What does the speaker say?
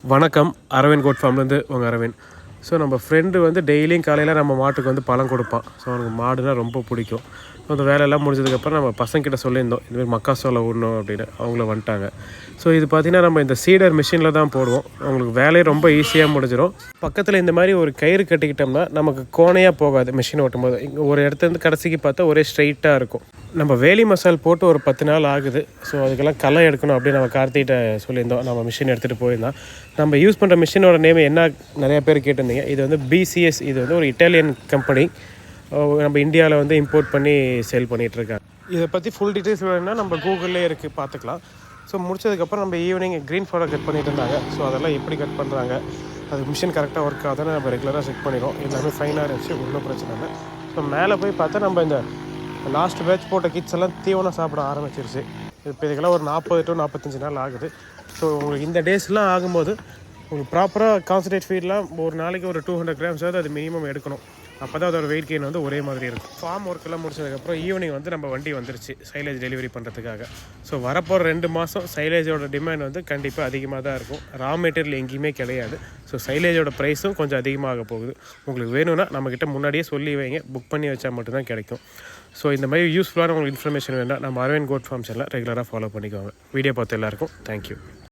வணக்கம். அரவிந்த் கோட் ஃபார்ம்லேருந்து உங்கள் அரவிந்த். ஸோ நம்ம ஃப்ரெண்டு வந்து டெய்லியும் காலையில் நம்ம மாட்டுக்கு வந்து பழம் கொடுப்பான். ஸோ அவனுக்கு மாடுனா ரொம்ப பிடிக்கும். அந்த வேலையெல்லாம் முடிஞ்சதுக்கப்புறம் நம்ம பசங்கிட்ட சொல்லியிருந்தோம், இதுமாதிரி மக்காசோளம் விடணும் அப்படின்னு. அவங்கள வந்துட்டாங்க. ஸோ இது பார்த்திங்கன்னா நம்ம இந்த சீடர் மிஷினில் தான் போடுவோம். அவங்களுக்கு வேலையை ரொம்ப ஈஸியாக முடிஞ்சிடும். பக்கத்தில் இந்த மாதிரி ஒரு கயிறு கட்டிக்கிட்டோம்னா நமக்கு கோணையாக போகாது. மிஷின் ஓட்டும்போது இங்கே ஒரு இடத்துலேருந்து கடைசிக்கு பார்த்தா ஒரே ஸ்ட்ரைட்டாக இருக்கும். நம்ம வேலி மசால் போட்டு ஒரு 10 நாள் ஆகுது. ஸோ அதுக்கெல்லாம் களை எடுக்கணும் அப்படின்னு நம்ம கார்த்திகிட்ட சொல்லியிருந்தோம். நம்ம மிஷின் எடுத்துகிட்டு போயிருந்தோம். நம்ம யூஸ் பண்ணுற மிஷினோட நேம் என்ன நிறையா பேர் கேட்டிருந்தீங்க. இது வந்து பிசிஎஸ். இது வந்து ஒரு இட்டாலியன் கம்பெனி. நம்ம இந்தியாவில் வந்து இம்போர்ட் பண்ணி சேல் பண்ணிகிட்ருக்காங்க. இதை பற்றி ஃபுல் டீட்டெயில்ஸ் வேணும்னா நம்ம கூகுள்லேயே இருக்குது, பார்த்துக்கலாம். ஸோ முடிச்சதுக்கப்புறம் நம்ம ஈவினிங் க்ரீன் ஃபாலர் கட் பண்ணிட்டு இருந்தாங்க. ஸோ அதெல்லாம் எப்படி கட் பண்ணுறாங்க, அது மிஷின் கரெக்டாக ஒர்க் ஆகுதுன்னு நம்ம ரெகுலராக செக் பண்ணிடுவோம். எல்லாமே ஃபைனாக இருந்துச்சு, ஒன்றும் பிரச்சனை இல்லை. ஸோ மேலே போய் பார்த்தா நம்ம இந்த லாஸ்ட் பேட்ச் போட்ட கிட்ஸ் எல்லாம் தீவனம் சாப்பிட ஆரம்பிச்சிருச்சு. இப்போ இதுக்கெல்லாம் ஒரு 40 to 45 நாள் ஆகுது. ஸோ உங்களுக்கு இந்த டேஸ்லாம் ஆகும்போது உங்களுக்கு ப்ராப்பராக கான்சன்ட்ரேட் ஃபீட்லாம் ஒரு நாளைக்கு ஒரு 200 grams அது மினிமம் எடுக்கணும். அப்போ தான் அதோட வெயிட் கெயின் வந்து ஒரே மாதிரி இருக்கும். ஃபார்ம் ஒர்க்கெல்லாம் முடிச்சதுக்கப்புறம் ஈவினிங் வந்து நம்ம வண்டி வந்துருச்சு சைலேஜ் டெலிவரி பண்ணுறதுக்காக. ஸோ வரப்போகிற 2 மாதம் சைலேஜோட டிமாண்ட் வந்து கண்டிப்பாக அதிகமாக தான் இருக்கும். ரா மெட்டீரியல் எங்கேயுமே கிடையாது. ஸோ சைலேஜோட ப்ரைஸும் கொஞ்சம் அதிகமாக போகுது. உங்களுக்கு வேணும்னா நம்மக்கிட்ட முன்னாடியே சொல்லி வைங்க, புக் பண்ணி வச்சா மட்டும்தான் கிடைக்கும். ஸோ இந்த மாதிரி யூஸ்ஃபுல்லான உங்களுக்கு இன்ஃபர்மேஷன் வேணால் நம்ம அரவிந்த் கோட் ஃபார்ம் சேனலை ரெகுலராக ஃபாலோ பண்ணிக்கோங்க. வீடியோ பார்த்து எல்லாருக்கும் தேங்க்யூ.